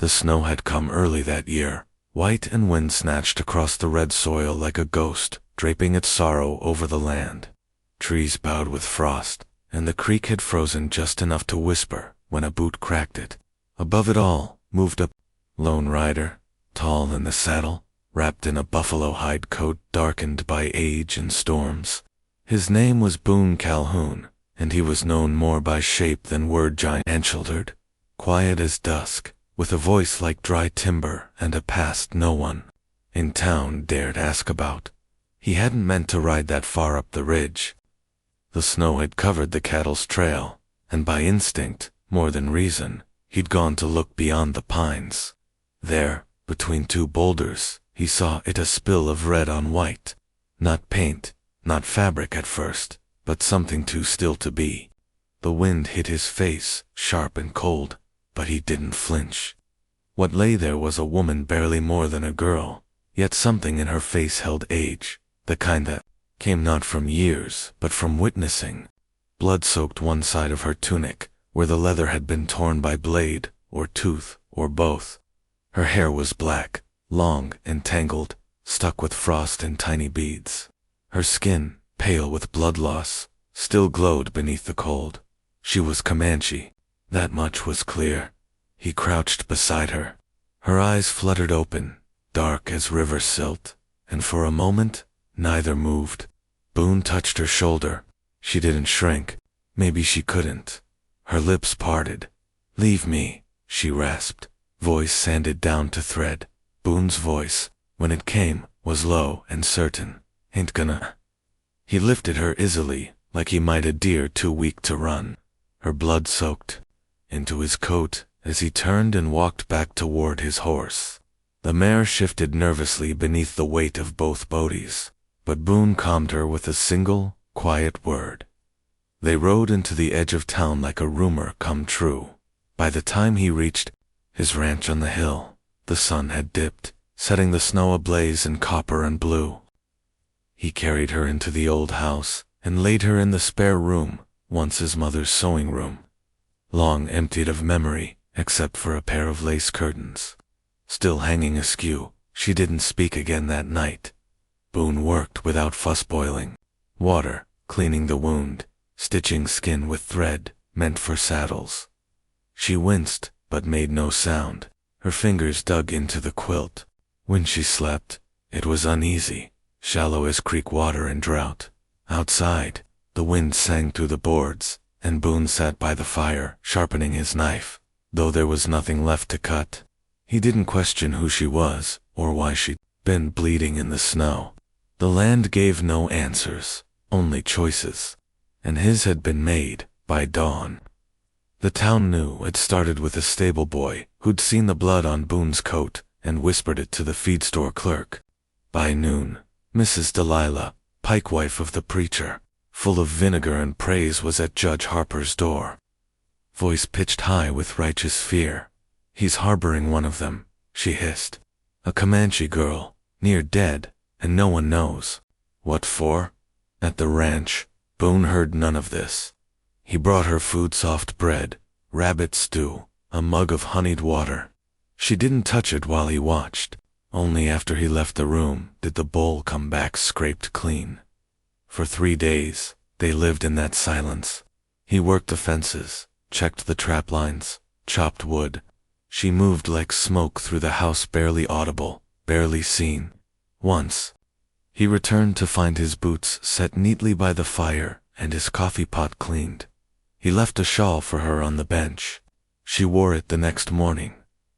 The snow had come early that year, white and wind-snatched across the red soil like a ghost, draping its sorrow over the land. Trees bowed with frost, and the creek had frozen just enough to whisper when a boot cracked it. Above it all moved a lone rider, tall in the saddle, wrapped in a buffalo hide coat darkened by age and storms. His name was Boone Calhoun, and he was known more by shape than word. Giant-shouldered, quiet as dusk, with a voice like dry timber and a past no one in town dared ask about. He hadn't meant to ride that far up the ridge. The snow had covered the cattle's trail, and by instinct, more than reason, he'd gone to look beyond the pines. There, between two boulders, he saw it, a spill of red on white. Not paint, not fabric at first, but something too still to be. The wind hit his face, sharp and cold, but he didn't flinch. What lay there was a woman barely more than a girl, yet something in her face held age, the kind that came not from years, but from witnessing. Blood soaked one side of her tunic, where the leather had been torn by blade, or tooth, or both. Her hair was black, long and tangled, stuck with frost in tiny beads. Her skin, pale with blood loss, still glowed beneath the cold. She was Comanche, that much was clear. He crouched beside her. Her eyes fluttered open, dark as river silt, and for a moment, neither moved. Boone touched her shoulder. She didn't shrink. Maybe she couldn't. Her lips parted. "Leave me," she rasped, voice sanded down to thread. Boone's voice, when it came, was low and certain. "Ain't gonna." He lifted her easily, like he might a deer too weak to run. Her blood soaked into his coat as he turned and walked back toward his horse. The mare shifted nervously beneath the weight of both bodies, but Boone calmed her with a single, quiet word. They rode into the edge of town like a rumor come true. By the time he reached his ranch on the hill, the sun had dipped, setting the snow ablaze in copper and blue. He carried her into the old house and laid her in the spare room, once his mother's sewing room. Long emptied of memory, except for a pair of lace curtains. Still hanging askew, she didn't speak again that night. Boone worked without fuss, boiling water, cleaning the wound, stitching skin with thread meant for saddles. She winced, but made no sound. Her fingers dug into the quilt. When she slept, it was uneasy, shallow as creek water in drought. Outside, the wind sang through the boards, and Boone sat by the fire, sharpening his knife, though there was nothing left to cut. He didn't question who she was, or why she'd been bleeding in the snow. The land gave no answers, only choices, and his had been made by dawn. The town knew it started with a stable boy who'd seen the blood on Boone's coat and whispered it to the feed store clerk. By noon, Mrs. Delilah, pikewife of the preacher, full of vinegar and praise, was at Judge Harper's door. Voice pitched high with righteous fear. "He's harboring one of them," she hissed. "A Comanche girl, near dead, and no one knows. What for?" At the ranch, Boone heard none of this. He brought her food: soft bread, rabbit stew, a mug of honeyed water. She didn't touch it while he watched. Only after he left the room did the bowl come back scraped clean. For 3 days, they lived in that silence. He worked the fences, checked the trap lines, chopped wood. She moved like smoke through the house, barely audible, barely seen. Once, he returned to find his boots set neatly by the fire and his coffee pot cleaned. He left a shawl for her on the bench. She wore it the next morning.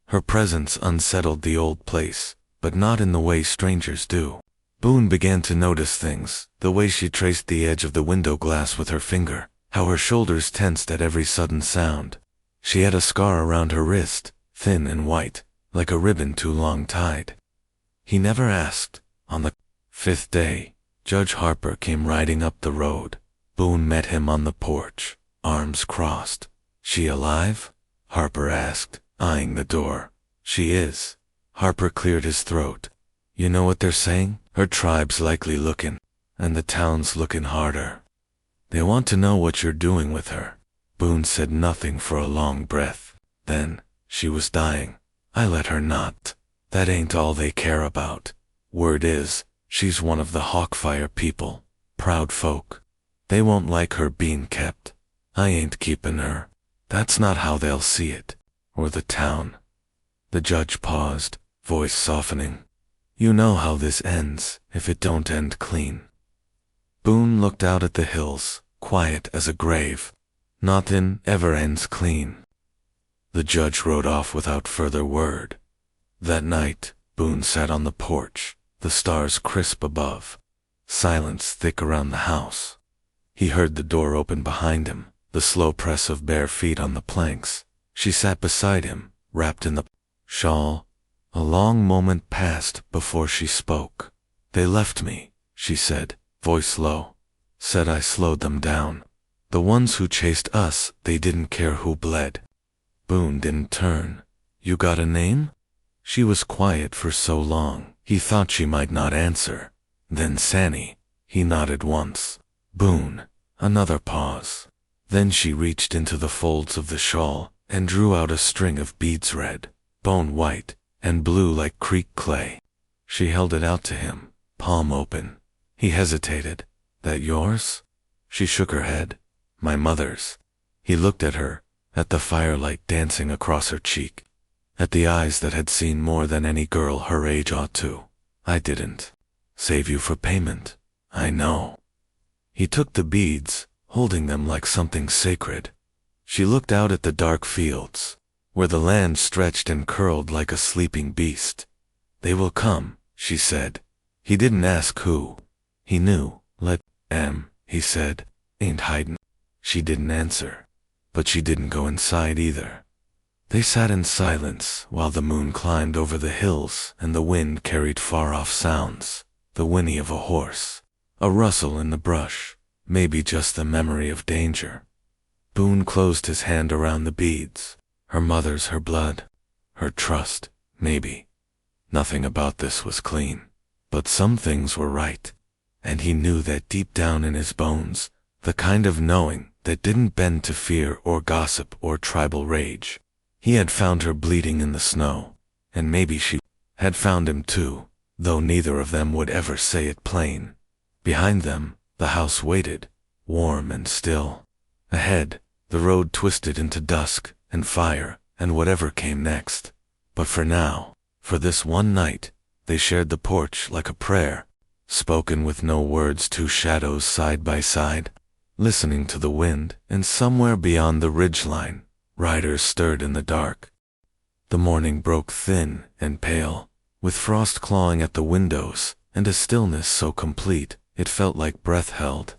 Her presence unsettled the old place, but not in the way strangers do. Boone began to notice things, the way she traced the edge of the window glass with her finger, how her shoulders tensed at every sudden sound. She had a scar around her wrist, thin and white, like a ribbon too long tied. He never asked. On the 5th day, Judge Harper came riding up the road. Boone met him on the porch, arms crossed. "She alive?" Harper asked, eyeing the door. "She is." Harper cleared his throat. "You know what they're saying? Her tribe's likely looking, and the town's looking harder. They want to know what you're doing with her." Boone said nothing for a long breath. Then, "She was dying. I let her not. That ain't all they care about. Word is, she's one of the Hawkfire people. Proud folk. They won't like her being kept. I ain't keepin' her. That's not how they'll see it. Or the town. The judge paused, voice softening. You know how this ends, if it don't end clean. Boone looked out at the hills, quiet as a grave. Nothin' ever ends clean. The judge rode off without further word. That night, Boone sat on the porch, the stars crisp above, silence thick around the house. He heard the door open behind him, the slow press of bare feet on the planks. She sat beside him, wrapped in the shawl. A long moment passed before she spoke. They left me, she said, voice low. Said I slowed them down. The ones who chased us, they didn't care who bled. Boone didn't turn. You got a name? She was quiet for so long, he thought she might not answer. Then Sani. He nodded once. Boone. Another pause. Then she reached into the folds of the shawl and drew out a string of beads red, bone white, and blue like creek clay. She held it out to him, palm open. He hesitated. That yours? She shook her head. My mother's. He looked at her, at the firelight dancing across her cheek, at the eyes that had seen more than any girl her age ought to. I didn't save you for payment. I know. He took the beads, holding them like something sacred. She looked out at the dark fields, where the land stretched and curled like a sleeping beast. They will come, she said. He didn't ask who. He knew. Let em, he said. Ain't hidin'. She didn't answer. But she didn't go inside either. They sat in silence while the moon climbed over the hills and the wind carried far-off sounds. The whinny of a horse, a rustle in the brush, maybe just the memory of danger. Boone closed his hand around the beads. Her mother's, her blood, her trust, maybe. Nothing about this was clean, but some things were right. And he knew that deep down in his bones, the kind of knowing that didn't bend to fear or gossip or tribal rage. He had found her bleeding in the snow, and maybe she had found him too, though neither of them would ever say it plain. Behind them, the house waited, warm and still. Ahead, the road twisted into dusk and fire and whatever came next. But for now, for this one night, they shared the porch like a prayer, spoken with no words, two shadows side by side, listening to the wind, and somewhere beyond the ridgeline, riders stirred in the dark. The morning broke thin and pale, with frost clawing at the windows, and a stillness so complete it felt like breath held.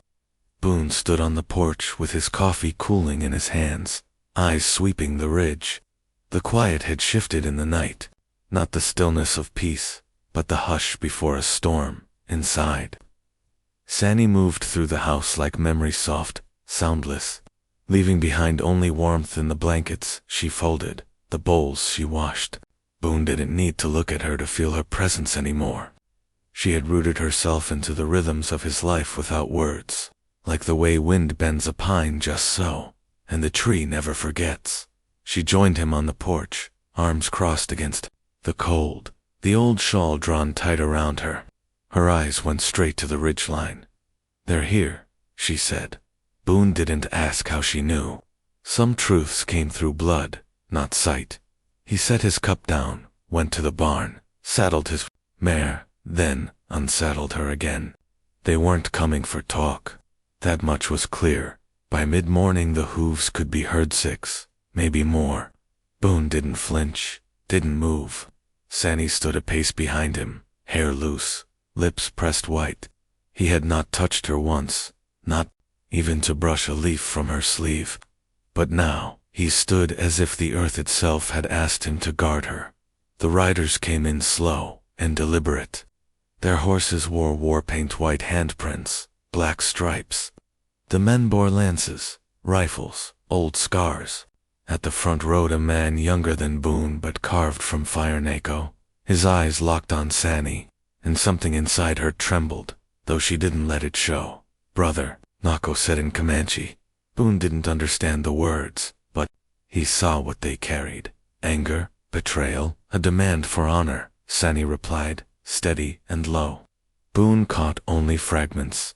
Boone stood on the porch with his coffee cooling in his hands, eyes sweeping the ridge. The quiet had shifted in the night, not the stillness of peace, but the hush before a storm, inside. Sani moved through the house like memory, soft, soundless, leaving behind only warmth in the blankets she folded, the bowls she washed. Boone didn't need to look at her to feel her presence anymore. She had rooted herself into the rhythms of his life without words, like the way wind bends a pine just so, and the tree never forgets. She joined him on the porch, arms crossed against the cold, the old shawl drawn tight around her. Her eyes went straight to the ridgeline. They're here, she said. Boone didn't ask how she knew. Some truths came through blood, not sight. He set his cup down, went to the barn, saddled his mare, then unsaddled her again. They weren't coming for talk. That much was clear. By mid-morning the hooves could be heard 6, maybe more. Boone didn't flinch, didn't move. Sani stood a pace behind him, hair loose, lips pressed white. He had not touched her once, not even to brush a leaf from her sleeve. But now, he stood as if the earth itself had asked him to guard her. The riders came in slow and deliberate. Their horses wore war-paint white handprints, black stripes. The men bore lances, rifles, old scars. At the front rode a man younger than Boone but carved from fire Nako. His eyes locked on Sani, and something inside her trembled, though she didn't let it show. Brother, Nako said in Comanche. Boone didn't understand the words, but he saw what they carried. Anger, betrayal, A demand for honor, Sani replied, steady and low. Boone caught only fragments.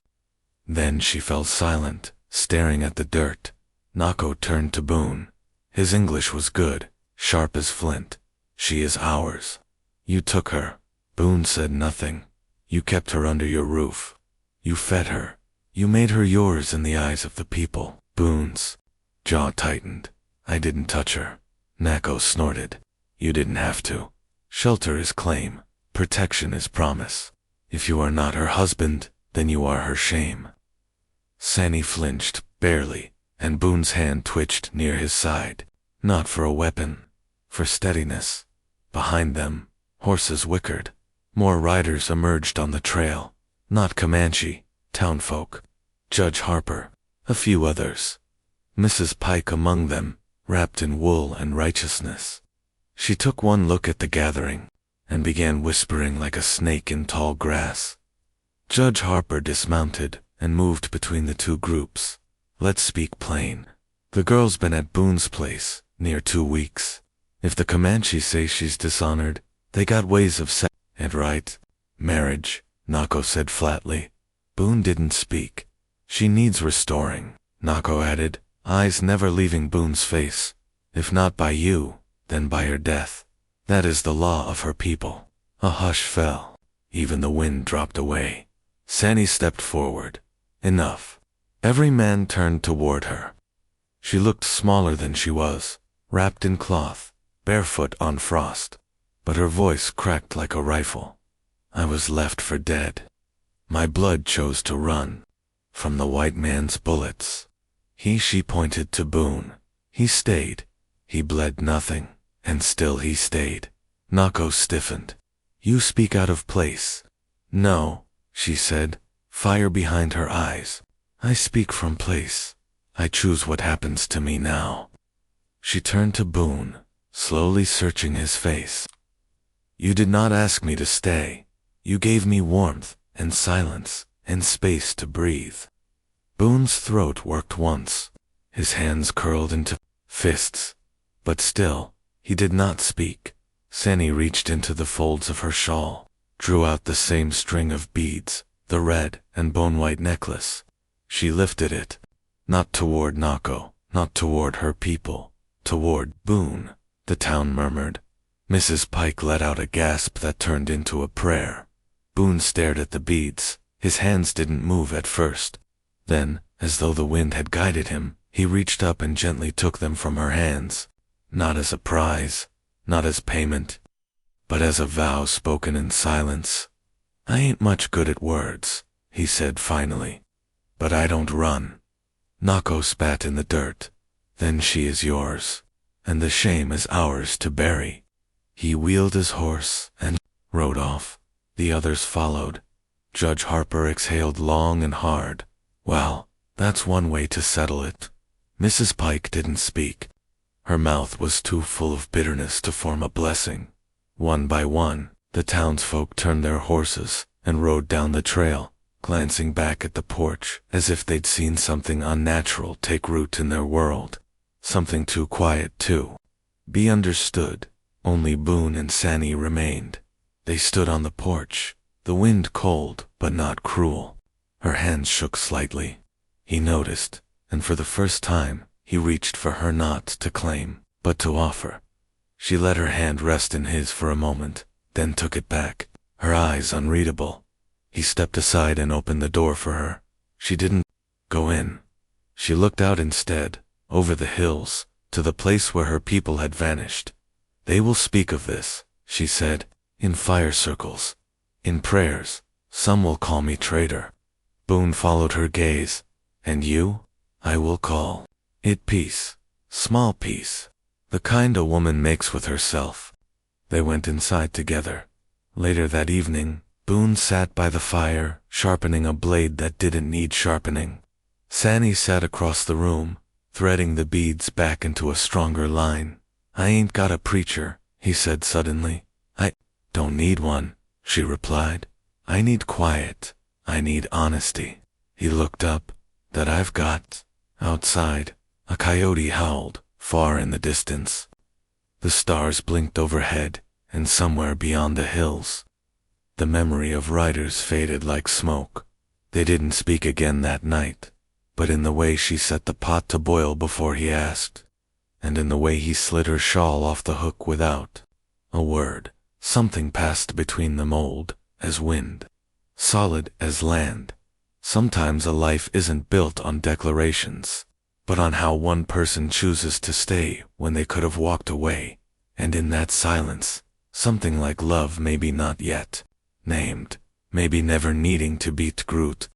Then she fell silent, staring at the dirt. Nako turned to Boone. His English was good, sharp as flint. She is ours. You took her. Boone said nothing. You kept her under your roof. You fed her. You made her yours in the eyes of the people. Boone's jaw tightened. I didn't touch her. Nako snorted. You didn't have to. Shelter is claim. Protection is promise. If you are not her husband, then you are her shame. Sani flinched, barely, and Boone's hand twitched near his side. Not for a weapon. For steadiness. Behind them, horses whickered. More riders emerged on the trail. Not Comanche, townfolk. Judge Harper, a few others. Mrs. Pike among them, wrapped in wool and righteousness. She took one look at the gathering, and began whispering like a snake in tall grass. Judge Harper dismounted and moved between the two groups. Let's speak plain. The girl's been at Boone's place, near 2 weeks. If the Comanche say she's dishonored, they got ways of setting it right. Marriage, Nako said flatly. Boone didn't speak. She needs restoring, Nako added, eyes never leaving Boone's face. If not by you, then by her death. That is the law of her people. A hush fell. Even the wind dropped away. Sani stepped forward. Enough. Every man turned toward her. She looked smaller than she was, wrapped in cloth, barefoot on frost. But her voice cracked like a rifle. I was left for dead. My blood chose to run. From the white man's bullets. She pointed to Boone. He stayed. He bled nothing, and still he stayed. Nako stiffened. You speak out of place. No, she said, fire behind her eyes. I speak from place. I choose what happens to me now. She turned to Boone, slowly searching his face. You did not ask me to stay. You gave me warmth, and silence, and space to breathe. Boone's throat worked once. His hands curled into fists. But still, he did not speak. Sani reached into the folds of her shawl, drew out the same string of beads, the red and bone-white necklace. She lifted it. Not toward Nako, not toward her people, toward Boone, the town murmured. Mrs. Pike let out a gasp that turned into a prayer. Boone stared at the beads. His hands didn't move at first. Then, as though the wind had guided him, he reached up and gently took them from her hands. Not as a prize, not as payment, but as a vow spoken in silence. I ain't much good at words, he said finally. But I don't run. Nako spat in the dirt. Then she is yours, and the shame is ours to bury. He wheeled his horse and rode off. The others followed. Judge Harper exhaled long and hard. Well, that's one way to settle it. Mrs. Pike didn't speak. Her mouth was too full of bitterness to form a blessing. One by one, the townsfolk turned their horses and rode down the trail, glancing back at the porch as if they'd seen something unnatural take root in their world. Something too quiet, too. Be understood. Only Boone and Sani remained. They stood on the porch, the wind cold but not cruel. Her hands shook slightly. He noticed, and for the first time, he reached for her not to claim, but to offer. She let her hand rest in his for a moment, then took it back, her eyes unreadable. He stepped aside and opened the door for her. She didn't go in. She looked out instead, over the hills, to the place where her people had vanished. They will speak of this, she said, in fire circles, in prayers. Some will call me traitor. Boone followed her gaze. And you? I will call it peace. Small peace. The kind a woman makes with herself. They went inside together. Later that evening, Boone sat by the fire, sharpening a blade that didn't need sharpening. Sani sat across the room, threading the beads back into a stronger line. I ain't got a preacher, he said suddenly. I don't need one, she replied. I need quiet. I need honesty. He looked up. That I've got. Outside, a coyote howled, far in the distance. The stars blinked overhead, and somewhere beyond the hills, the memory of riders faded like smoke. They didn't speak again that night, but in the way she set the pot to boil before he asked, and in the way he slid her shawl off the hook without a word, something passed between them, old as wind, solid as land. Sometimes a life isn't built on declarations, but on how one person chooses to stay when they could have walked away, and in that silence, something like love, maybe not yet named, maybe never needing to be groot,